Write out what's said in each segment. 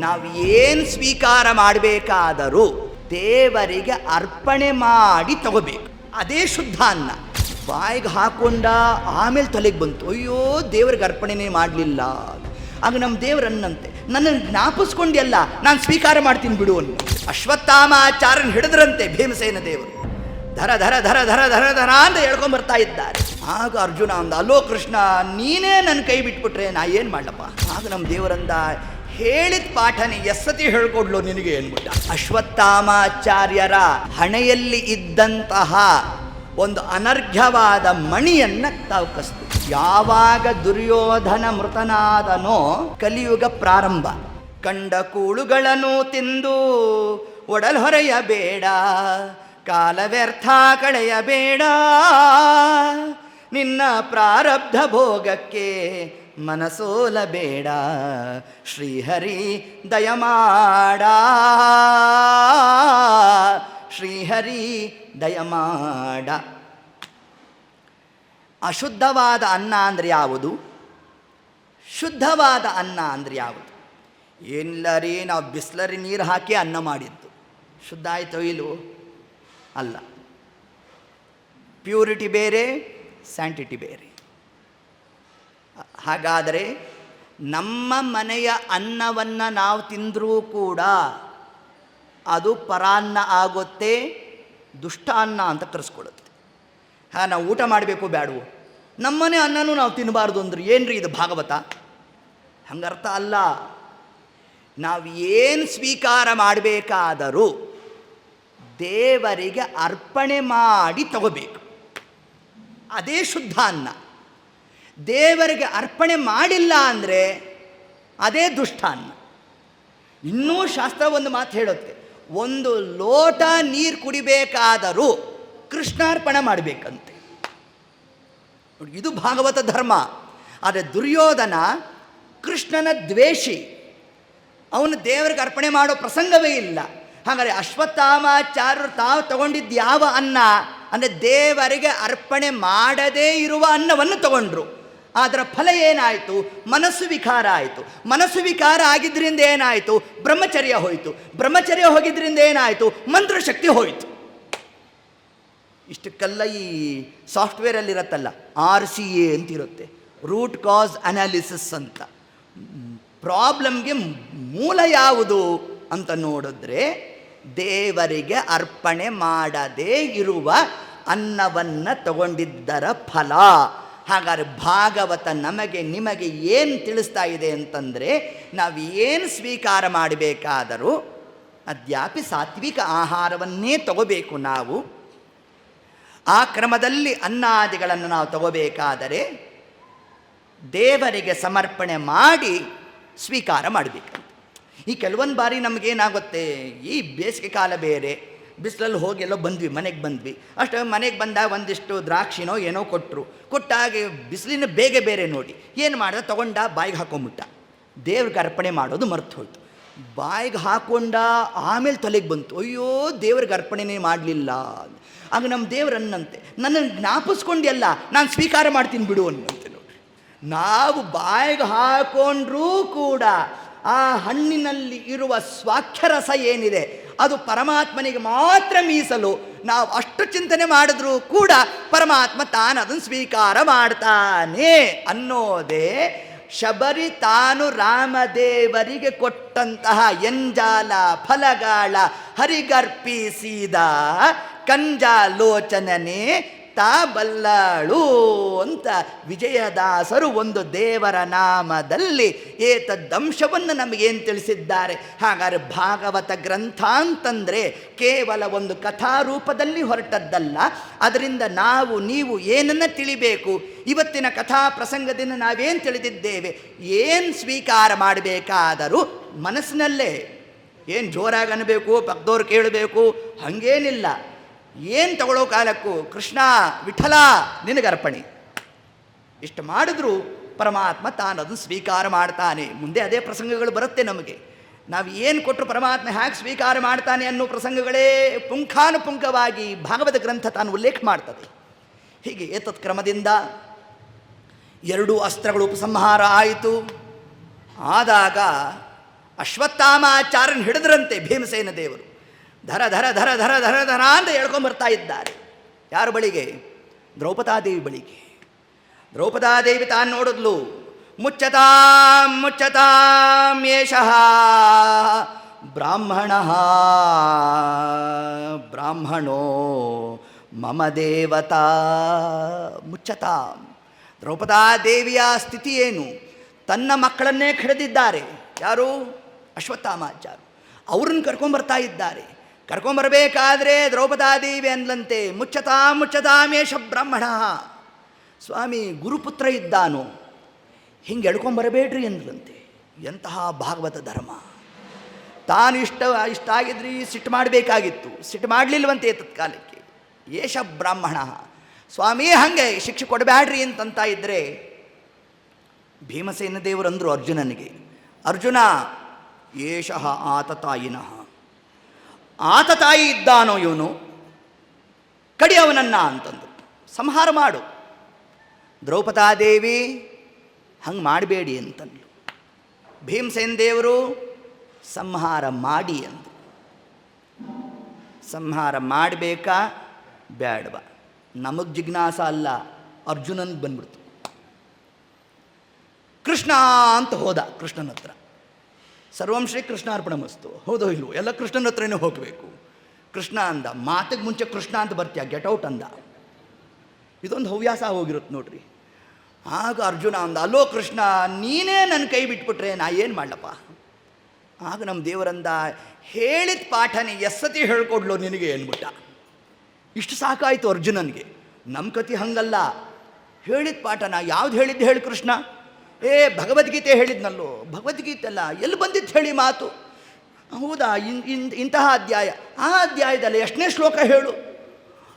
ನಾವು ಏನು ಸ್ವೀಕಾರ ಮಾಡಬೇಕಾದರೂ ದೇವರಿಗೆ ಅರ್ಪಣೆ ಮಾಡಿ ತಗೋಬೇಕು. ಅದೇ ಶುದ್ಧ ಅನ್ನ. ಬಾಯಿಗೆ ಹಾಕೊಂಡ ಆಮೇಲೆ ತಲೆಗೆ ಬಂತು, ಅಯ್ಯೋ ದೇವ್ರಿಗೆ ಅರ್ಪಣೆನೇ ಮಾಡಲಿಲ್ಲ. ಆಗ ನಮ್ಮ ದೇವರನ್ನಂತೆ, ನನ್ನನ್ನು ಜ್ಞಾಪಿಸ್ಕೊಂಡೆಲ್ಲ, ನಾನು ಸ್ವೀಕಾರ ಮಾಡ್ತೀನಿ ಬಿಡು ಅನ್ನು. ಅಶ್ವತ್ಥಾಮಾಚಾರ್ಯನ ಹಿಡಿದ್ರಂತೆ ಭೀಮಸೇನ ದೇವರು. ಧರ ಧರ ಧರ ಧರ ಧರ ಧರ ಅಂತ ಹೇಳ್ಕೊಂಬರ್ತಾ ಇದ್ದಾರೆ. ಆಗ ಅರ್ಜುನ ಅಂದ, ಅಲ್ಲೋ ಕೃಷ್ಣ, ನೀನೇ ನನ್ನ ಕೈ ಬಿಟ್ಬಿಟ್ರೆ ನಾ ಏನು ಮಾಡಲಪ್ಪ. ಆಗ ನಮ್ಮ ದೇವರಂದ, ಹೇಳಿದ ಪಾಠನೇ ಎಸ್ಸತಿ ಹೇಳ್ಕೊಡ್ಲು ನಿನಗೆ ಏನ್ಬಿಟ್ಟ. ಅಶ್ವತ್ಥಾಮಾಚಾರ್ಯರ ಹಣೆಯಲ್ಲಿ ಇದ್ದಂತಹ ಒಂದು ಅನರ್ಘ್ಯವಾದ ಮಣಿಯನ್ನ ತಾವು ಕಸ್ತು. ಯಾವಾಗ ದುರ್ಯೋಧನ ಮೃತನಾದನೋ ಕಲಿಯುಗ ಪ್ರಾರಂಭ. ಕಂಡ ಕೂಳುಗಳನ್ನು ತಿಂದು ಒಡಲ್ ಹೊರೆಯಬೇಡ, ಕಾಲ ವ್ಯರ್ಥ ಕಳೆಯಬೇಡ, ನಿನ್ನ ಪ್ರಾರಬ್ಧ ಭೋಗಕ್ಕೆ ಮನಸೋಲಬೇಡ, ಶ್ರೀಹರಿ ದಯಮಾಡ, ಶ್ರೀಹರಿ ದಯಮಾಡ. ಅಶುದ್ಧವಾದ ಅನ್ನ ಅಂದರೆ ಯಾವುದು? ಶುದ್ಧವಾದ ಅನ್ನ ಅಂದರೆ ಯಾವುದು? ಏನಿಲ್ಲ ರೀ, ನಾವು ಬಿಸ್ಲರಿ ನೀರು ಹಾಕಿ ಅನ್ನ ಮಾಡಿದ್ದು, ಶುದ್ಧ ಆಯಿತೋ ಇಲ್ಲವೋ? ಅಲ್ಲ. ಪ್ಯೂರಿಟಿ ಬೇರೆ, ಸ್ಯಾಂಟಿಟಿ ಬೇರೆ. ಹಾಗಾದರೆ ನಮ್ಮ ಮನೆಯ ಅನ್ನವನ್ನು ನಾವು ತಿಂದರೂ ಕೂಡ ಅದು ಪರಾನ್ನ ಆಗುತ್ತೆ, ದುಷ್ಟ ಅನ್ನ ಅಂತ ಕರೆಸ್ಕೊಳ್ಳುತ್ತೆ. ನಾವು ಊಟ ಮಾಡಬೇಕು ಬೇಡವೋ? ನಮ್ಮನೆ ಅನ್ನನೂ ನಾವು ತಿನ್ನಬಾರ್ದು ಅಂದ್ರೆ ಏನ್ರಿ ಇದು ಭಾಗವತ? ಹಂಗರ್ಥ ಅಲ್ಲ. ನಾವು ಏನು ಸ್ವೀಕಾರ ಮಾಡಬೇಕಾದರೂ ದೇವರಿಗೆ ಅರ್ಪಣೆ ಮಾಡಿ ತಗೋಬೇಕು. ಅದೇ ಶುದ್ಧ ಅನ್ನ. ದೇವರಿಗೆ ಅರ್ಪಣೆ ಮಾಡಿಲ್ಲ ಅಂದರೆ ಅದೇ ದುಷ್ಟ ಅನ್ನ. ಇನ್ನೂ ಶಾಸ್ತ್ರ ಒಂದು ಮಾತು ಹೇಳುತ್ತೆ, ಒಂದು ಲೋಟ ನೀರು ಕುಡಿಬೇಕಾದರೂ ಕೃಷ್ಣಾರ್ಪಣೆ ಮಾಡಬೇಕಂತೆ. ಇದು ಭಾಗವತ ಧರ್ಮ. ಆದರೆ ದುರ್ಯೋಧನ ಕೃಷ್ಣನ ದ್ವೇಷಿ, ಅವನು ದೇವರಿಗೆ ಅರ್ಪಣೆ ಮಾಡೋ ಪ್ರಸಂಗವೇ ಇಲ್ಲ. ಹಾಗಾದರೆ ಅಶ್ವತ್ಥಾಮಾಚಾರ್ಯರು ತಾವು ತಗೊಂಡಿದ್ದು ಯಾವ ಅನ್ನ ಅಂದರೆ ದೇವರಿಗೆ ಅರ್ಪಣೆ ಮಾಡದೇ ಇರುವ ಅನ್ನವನ್ನು ತಗೊಂಡ್ರು. ಅದರ ಫಲ ಏನಾಯಿತು? ಮನಸ್ಸು ವಿಕಾರ ಆಯಿತು. ಮನಸ್ಸು ವಿಕಾರ ಆಗಿದ್ದರಿಂದ ಏನಾಯಿತು? ಬ್ರಹ್ಮಚರ್ಯ ಹೋಯಿತು. ಬ್ರಹ್ಮಚರ್ಯ ಹೋಗಿದ್ದರಿಂದ ಏನಾಯಿತು? ಮಂತ್ರಶಕ್ತಿ ಹೋಯಿತು. ಇಷ್ಟಕ್ಕೆಲ್ಲ ಈ ಸಾಫ್ಟ್ವೇರಲ್ಲಿರತ್ತಲ್ಲ, RCA ಅಂತಿರುತ್ತೆ, ರೂಟ್ ಕಾಸ್ ಅನಾಲಿಸಿಸ್ ಅಂತ. ಪ್ರಾಬ್ಲಮ್ಗೆ ಮೂಲ ಯಾವುದು ಅಂತ ನೋಡಿದ್ರೆ ದೇವರಿಗೆ ಅರ್ಪಣೆ ಮಾಡದೇ ಇರುವ ಅನ್ನವನ್ನು ತಗೊಂಡಿದ್ದರ ಫಲ. ಹಾಗಾದ್ರೆ ಭಾಗವತ ನಮಗೆ ನಿಮಗೆ ಏನು ತಿಳಿಸ್ತಾ ಇದೆ ಅಂತಂದರೆ, ನಾವು ಏನು ಸ್ವೀಕಾರ ಮಾಡಬೇಕಾದರೂ ಅದ್ಯಾಪಿ ಸಾತ್ವಿಕ ಆಹಾರವನ್ನೇ ತಗೋಬೇಕು. ನಾವು ಆ ಕ್ರಮದಲ್ಲಿ ಅನ್ನಾದಿಗಳನ್ನು ನಾವು ತಗೋಬೇಕಾದರೆ ದೇವರಿಗೆ ಸಮರ್ಪಣೆ ಮಾಡಿ ಸ್ವೀಕಾರ ಮಾಡಬೇಕಂತ. ಈ ಕೆಲವೊಂದು ಬಾರಿ ನಮಗೇನಾಗುತ್ತೆ, ಈ ಬೇಸಿಗೆ ಕಾಲ ಬೇರೆ, ಬಿಸಿಲಲ್ಲಿ ಹೋಗಿ ಎಲ್ಲೋ ಬಂದ್ವಿ, ಮನೆಗೆ ಬಂದ್ವಿ. ಅಷ್ಟು ಮನೆಗೆ ಬಂದಾಗ ಒಂದಿಷ್ಟು ದ್ರಾಕ್ಷಿನೋ ಏನೋ ಕೊಟ್ಟರು. ಕೊಟ್ಟಾಗ ಬಿಸಿಲಿನ ಬೇಗ ಬೇರೆ ನೋಡಿ ಏನು ಮಾಡಿದ, ತೊಗೊಂಡ ಬಾಯಿಗೆ ಹಾಕೊಂಬಿಟ್ಟ. ದೇವ್ರಿಗೆ ಅರ್ಪಣೆ ಮಾಡೋದು ಮರ್ತು ಹೋಯ್ತು. ಬಾಯಿಗೆ ಹಾಕೊಂಡ ಆಮೇಲೆ ತಲೆಗೆ ಬಂತು, ಅಯ್ಯೋ ದೇವ್ರಿಗೆ ಅರ್ಪಣೆನೇ ಮಾಡಲಿಲ್ಲ. ಆಗ ನಮ್ಮ ದೇವರನ್ನಂತೆ, ನನ್ನನ್ನು ಜ್ಞಾಪಿಸ್ಕೊಂಡೆಲ್ಲ, ನಾನು ಸ್ವೀಕಾರ ಮಾಡ್ತೀನಿ ಬಿಡು ಅನ್ನಂತೆ. ನೋಡ್ರಿ, ನಾವು ಬಾಯಿಗೆ ಹಾಕೊಂಡ್ರೂ ಕೂಡ ಆ ಹಣ್ಣಿನಲ್ಲಿ ಇರುವ ಸ್ವಾಖ್ಯರಸ ಏನಿದೆ ಅದು ಪರಮಾತ್ಮನಿಗೆ ಮಾತ್ರ ಮೀಸಲು. ನಾವು ಅಷ್ಟು ಚಿಂತನೆ ಮಾಡಿದ್ರೂ ಕೂಡ ಪರಮಾತ್ಮ ತಾನು ಅದನ್ನು ಸ್ವೀಕಾರ ಮಾಡ್ತಾನೆ ಅನ್ನೋದೇ ಶಬರಿ ತಾನು ರಾಮದೇವರಿಗೆ ಕೊಟ್ಟಂತಹ ಎಂಜಾಲ ಫಲಗಾಳ ಹರಿಗರ್ಪಿಸಿದ ಕಂಜಾಲೋಚನನೇ ತಾ ಬಲ್ಲಳು ಅಂತ ವಿಜಯದಾಸರು ಒಂದು ದೇವರ ನಾಮದಲ್ಲಿ ಏತದ್ದಂಶವನ್ನು ನಮಗೇನು ತಿಳಿಸಿದ್ದಾರೆ. ಹಾಗಾದರೆ ಭಾಗವತ ಗ್ರಂಥ ಅಂತಂದರೆ ಕೇವಲ ಒಂದು ಕಥಾರೂಪದಲ್ಲಿ ಹೊರಟದ್ದಲ್ಲ. ಅದರಿಂದ ನಾವು ನೀವು ಏನನ್ನು ತಿಳಿಬೇಕು? ಇವತ್ತಿನ ಕಥಾ ಪ್ರಸಂಗದಿಂದ ನಾವೇನು ತಿಳಿದಿದ್ದೇವೆ? ಏನು ಸ್ವೀಕಾರ ಮಾಡಬೇಕಾದರೂ ಮನಸ್ಸಿನಲ್ಲೇ, ಏನು ಜೋರಾಗಿ ಅನ್ನಬೇಕು, ಪಕ್ಕದವ್ರು ಕೇಳಬೇಕು ಹಾಗೇನಿಲ್ಲ. ಏನು ತಗೊಳ್ಳೋ ಕಾಲಕ್ಕೂ ಕೃಷ್ಣ ವಿಠಲ ನಿನಗರ್ಪಣೆ ಇಷ್ಟು ಮಾಡಿದ್ರೂ ಪರಮಾತ್ಮ ತಾನು ಅದನ್ನು ಸ್ವೀಕಾರ ಮಾಡ್ತಾನೆ. ಮುಂದೆ ಅದೇ ಪ್ರಸಂಗಗಳು ಬರುತ್ತೆ ನಮಗೆ. ನಾವು ಏನು ಕೊಟ್ಟರು ಪರಮಾತ್ಮ ಹೇಗೆ ಸ್ವೀಕಾರ ಮಾಡ್ತಾನೆ ಅನ್ನೋ ಪ್ರಸಂಗಗಳೇ ಪುಂಖಾನುಪುಂಖವಾಗಿ ಭಾಗವತ ಗ್ರಂಥ ತಾನು ಉಲ್ಲೇಖ ಮಾಡ್ತದೆ. ಹೀಗೆ ಏತತ್ ಕ್ರಮದಿಂದ 2 ಅಸ್ತ್ರಗಳು ಉಪಸಂಹಾರ ಆಯಿತು. ಆದಾಗ ಅಶ್ವತ್ಥಾಮಾಚಾರ್ಯನ ಹಿಡಿದ್ರಂತೆ ಭೀಮಸೇನ ದೇವರು. ಧರ ಧರ ಧರ ಧರ ಧರ ಧರ ಅಂತ ಹೇಳ್ಕೊಂಬರ್ತಾ ಇದ್ದಾರೆ. ಯಾರ ಬಳಿಗೆ? ದ್ರೌಪದಾದೇವಿ ಬಳಿಗೆ. ದ್ರೌಪದಾದೇವಿ ತಾನು ನೋಡಿದ್ಲು. ಮುಚ್ಚತಾಂ ಮುಚ್ಚತಾಂ ಏಷಃ ಬ್ರಾಹ್ಮಣಃ ಬ್ರಾಹ್ಮಣೋ ಮಮ ದೇವತಾ. ಮುಚ್ಚತಾಂ. ದ್ರೌಪದಾದೇವಿಯ ಸ್ಥಿತಿ ಏನು? ತನ್ನ ಮಕ್ಕಳನ್ನೇ ಹಿಡಿದಿದ್ದಾರೆ. ಯಾರು? ಅಶ್ವತ್ಥಾಮಾಚಾರ್ಯ. ಅವ್ರನ್ನ ಕರ್ಕೊಂಬರ್ತಾ ಇದ್ದಾರೆ. ಕರ್ಕೊಂಬರಬೇಕಾದ್ರೆ ದ್ರೌಪದಾದೇವಿ ಅಂದ್ಲಂತೆ, ಮುಚ್ಚತಾಂ ಮುಚ್ಚತಾಮೇಷ ಬ್ರಾಹ್ಮಣ. ಸ್ವಾಮಿ ಗುರುಪುತ್ರ ಇದ್ದಾನು, ಹಿಂಗೆ ಎಳ್ಕೊಂಬರಬೇಡ್ರಿ ಅಂದ್ಲಂತೆ. ಎಂತಹ ಭಾಗವತ ಧರ್ಮ! ತಾನು ಇಷ್ಟ ಆಗಿದ್ರಿ ಸಿಟ್ಟು ಮಾಡಬೇಕಾಗಿತ್ತು, ಸಿಟ್ಟು ಮಾಡಲಿಲ್ವಂತೆ ತತ್ಕಾಲಕ್ಕೆ. ಏಷ ಬ್ರಾಹ್ಮಣ. ಸ್ವಾಮಿ ಹಾಗೆ ಶಿಕ್ಷೆ ಕೊಡಬೇಡ್ರಿ ಅಂತಂತ ಇದ್ದರೆ ಭೀಮಸೇನ ದೇವರು ಅಂದರು ಅರ್ಜುನನಿಗೆ, ಅರ್ಜುನ ಏಷಃ ಆತತಾಯಿನಃ. ಆತತಾಯಿ ಇದ್ದಾನೋ ಇವನು, ಕಡಿ ಅವನನ್ನ ಅಂತಂದು ಸಂಹಾರ ಮಾಡು. ದ್ರೌಪದಾದೇವಿ ಹಂಗೆ ಮಾಡಬೇಡಿ ಅಂತಂದ್ಲು. ಭೀಮಸೇನ ದೇವರು ಸಂಹಾರ ಮಾಡಿ ಅಂದರು. ಸಂಹಾರ ಮಾಡಬೇಕಾ ಬೇಡವಾ? ನಮಗೆ ಜಿಜ್ಞಾಸ ಅಲ್ಲ, ಅರ್ಜುನನ್ಗೆ ಬಂದ್ಬಿಡ್ತು. ಕೃಷ್ಣ ಅಂತ ಹೋದ ಕೃಷ್ಣನ ಹತ್ರ. ಸರ್ವಂ ಶ್ರೀ ಕೃಷ್ಣಾರ್ಪಣಮಸ್ತು. ಹೌದೋ ಇಲ್ವೋ? ಎಲ್ಲ ಕೃಷ್ಣನ ಹತ್ರನೇ ಹೋಗಬೇಕು. ಕೃಷ್ಣ ಅಂದ. ಮಾತಿಗೆ ಮುಂಚೆ ಕೃಷ್ಣ ಅಂತ ಬರ್ತೀಯ, ಗೆಟ್ ಔಟ್ ಅಂದ. ಇದೊಂದು ಹವ್ಯಾಸ ಹೋಗಿರುತ್ತೆ ನೋಡ್ರಿ. ಆಗ ಅರ್ಜುನ ಅಂದ, ಅಲ್ಲೋ ಕೃಷ್ಣ, ನೀನೇ ನನ್ನ ಕೈ ಬಿಟ್ಬಿಟ್ರೆ ನಾ ಏನು ಮಾಡಲಪ್ಪ? ಆಗ ನಮ್ಮ ದೇವರಂದ, ಹೇಳಿದ ಪಾಠನೇ ಎಸ್ಸತಿ ಹೇಳ್ಕೊಡ್ಲೋ ನಿನಗೆ ಅಂದ್ಬಿಟ್ಟ. ಇಷ್ಟು ಸಾಕಾಯಿತು ಅರ್ಜುನನಿಗೆ. ನಮ್ಮ ಕತೆ ಹಂಗಲ್ಲ. ಹೇಳಿದ ಪಾಠನ ಯಾವ್ದು ಹೇಳಿದ್ದು ಹೇಳಿ ಕೃಷ್ಣ? ಭಗವದ್ಗೀತೆ ಹೇಳಿದ್ನಲ್ಲೋ. ಭಗವದ್ಗೀತೆ ಅಲ್ಲ, ಎಲ್ಲಿ ಬಂದಿತ್ತು ಹೇಳಿ ಮಾತು? ಹೌದಾ, ಇಂತಹ ಅಧ್ಯಾಯ, ಆ ಅಧ್ಯಾಯದಲ್ಲಿ ಎಷ್ಟನೇ ಶ್ಲೋಕ ಹೇಳು,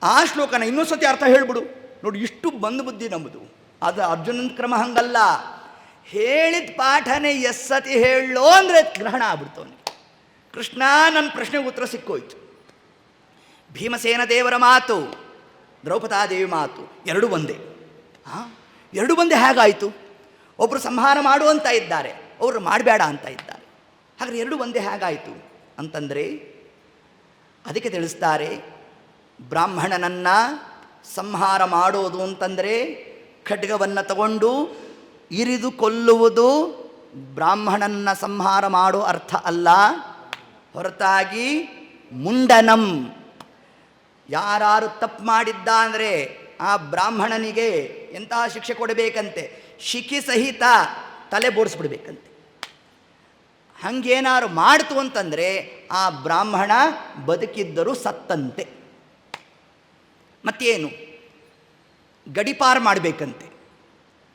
ಆ ಶ್ಲೋಕನ ಇನ್ನೊಂದು ಸತಿ ಅರ್ಥ ಹೇಳಿಬಿಡು. ನೋಡಿ, ಇಷ್ಟು ಬಂದು ಬುದ್ಧಿ ನಮ್ಮದು. ಅದು ಅರ್ಜುನನ ಕ್ರಮ ಹಂಗಲ್ಲ. ಹೇಳಿದ ಪಾಠನೇ ಎಸ್ಸತಿ ಹೇಳೋ ಅಂದರೆ ಗ್ರಹಣ ಆಗ್ಬಿಡ್ತು ಅವನಿಗೆ. ಕೃಷ್ಣ ನನ್ನ ಪ್ರಶ್ನೆಗೆ ಉತ್ತರ ಸಿಕ್ಕೋಯ್ತು. ಭೀಮಸೇನ ದೇವರ ಮಾತು, ದ್ರೌಪದಾದೇವಿ ಮಾತು ಎರಡು ಒಂದೇ. ಎರಡು ಒಂದೇ ಹೇಗಾಯಿತು? ಒಬ್ಬರು ಸಂಹಾರ ಮಾಡು ಅಂತ ಇದ್ದಾರೆ, ಅವರು ಮಾಡಬೇಡ ಅಂತ ಇದ್ದಾರೆ. ಹಾಗಾದ್ರೆ ಎರಡು ಒಂದೇ ಹೇಗಾಯಿತು ಅಂತಂದರೆ ಅದಕ್ಕೆ ತಿಳಿಸ್ತಾರೆ, ಬ್ರಾಹ್ಮಣನನ್ನು ಸಂಹಾರ ಮಾಡೋದು ಅಂತಂದರೆ ಖಡ್ಗವನ್ನು ತಗೊಂಡು ಇರಿದು ಕೊಲ್ಲುವುದು ಬ್ರಾಹ್ಮಣನ ಸಂಹಾರ ಮಾಡೋ ಅರ್ಥ ಅಲ್ಲ. ಹೊರತಾಗಿ ಮುಂಡನಂ, ಯಾರು ತಪ್ಪು ಮಾಡಿದ್ದ ಅಂದರೆ ಆ ಬ್ರಾಹ್ಮಣನಿಗೆ ಎಂತಹ ಶಿಕ್ಷೆ ಕೊಡಬೇಕಂತೆ? ಶಿಖಿ ಸಹಿತ ತಲೆ ಬೋಡಿಸ್ಬಿಡ್ಬೇಕಂತೆ. ಹಂಗೇನಾರು ಮಾಡ್ತು ಅಂತಂದರೆ ಆ ಬ್ರಾಹ್ಮಣ ಬದುಕಿದ್ದರೂ ಸತ್ತಂತೆ. ಮತ್ತೇನು? ಗಡಿಪಾರು ಮಾಡಬೇಕಂತೆ.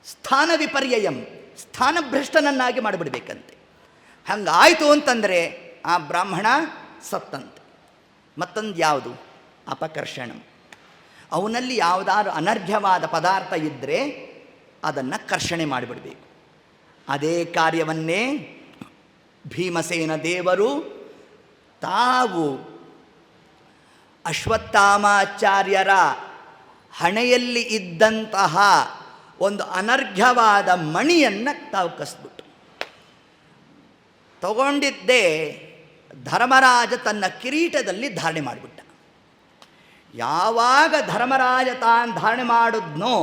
ಸ್ಥಾನ ವಿಪರ್ಯಯಂ, ಸ್ಥಾನಭ್ರಷ್ಟನನ್ನಾಗಿ ಮಾಡಿಬಿಡ್ಬೇಕಂತೆ. ಹಂಗಾಯಿತು ಅಂತಂದರೆ ಆ ಬ್ರಾಹ್ಮಣ ಸತ್ತಂತೆ. ಮತ್ತೊಂದು ಯಾವುದು? ಅಪಕರ್ಷಣಂ. ಅವನಲ್ಲಿ ಯಾವುದಾದ್ರು ಅನರ್ಘ್ಯವಾದ ಪದಾರ್ಥ ಇದ್ದರೆ ಅದನ್ನು ಕರ್ಷಣೆ ಮಾಡಿಬಿಡಬೇಕು. ಅದೇ ಕಾರ್ಯವನ್ನೇ ಭೀಮಸೇನ ದೇವರು ತಾವು ಅಶ್ವತ್ಥಾಮಾಚಾರ್ಯರ ಹಣೆಯಲ್ಲಿ ಇದ್ದಂತಹ ಒಂದು ಅನರ್ಘ್ಯವಾದ ಮಣಿಯನ್ನು ತಾವು ಕಸ್ಬಿಟ್ಟು ತಗೊಂಡಿದ್ದೇ ಧರ್ಮರಾಜ ತನ್ನ ಕಿರೀಟದಲ್ಲಿ ಧಾರಣೆ ಮಾಡಿಬಿಟ್ಟ. ಯಾವಾಗ ಧರ್ಮರಾಜ ತಾನು ಧಾರಣೆ ಮಾಡಿದ್ನೋ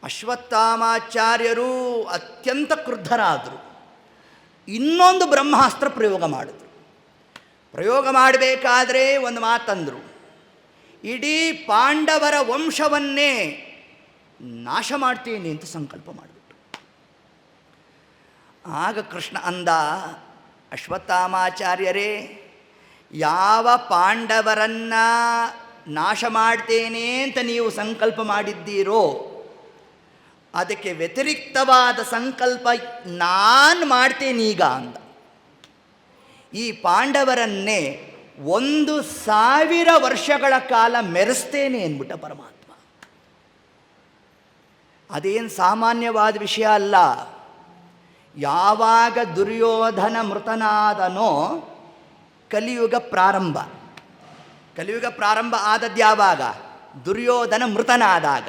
ಅಶ್ವತ್ಥಾಮಾಚಾರ್ಯರು ಅತ್ಯಂತ ಕ್ರುದ್ಧರಾದರು. ಇನ್ನೊಂದು ಬ್ರಹ್ಮಾಸ್ತ್ರ ಪ್ರಯೋಗ ಮಾಡಿದ್ರು. ಪ್ರಯೋಗ ಮಾಡಬೇಕಾದ್ರೆ ಒಂದು ಮಾತಂದರು, ಇಡೀ ಪಾಂಡವರ ವಂಶವನ್ನೇ ನಾಶ ಮಾಡ್ತೀನಿ ಅಂತ ಸಂಕಲ್ಪ ಮಾಡಿಬಿಟ್ಟು. ಆಗ ಕೃಷ್ಣ ಅಂದ, ಅಶ್ವತ್ಥಾಮಾಚಾರ್ಯರೇ, ಯಾವ ಪಾಂಡವರನ್ನು ನಾಶ ಮಾಡ್ತೇನೆ ಅಂತ ನೀವು ಸಂಕಲ್ಪ ಮಾಡಿದ್ದೀರೋ ಅದಕ್ಕೆ ವ್ಯತಿರಿಕ್ತವಾದ ಸಂಕಲ್ಪ ನಾನು ಮಾಡ್ತೇನೀಗ ಅಂದ. ಈ ಪಾಂಡವರನ್ನೇ 1000 ವರ್ಷಗಳ ಕಾಲ ಮೆರೆಸ್ತೇನೆ ಅಂದ್ಬಿಟ್ಟ ಪರಮಾತ್ಮ. ಅದೇನು ಸಾಮಾನ್ಯವಾದ ವಿಷಯ ಅಲ್ಲ. ಯಾವಾಗ ದುರ್ಯೋಧನ ಮೃತನಾದನೋ ಕಲಿಯುಗ ಪ್ರಾರಂಭ. ಕಲಿಯುಗ ಪ್ರಾರಂಭ ಆದದ್ದು ಯಾವಾಗ? ದುರ್ಯೋಧನ ಮೃತನಾದಾಗ.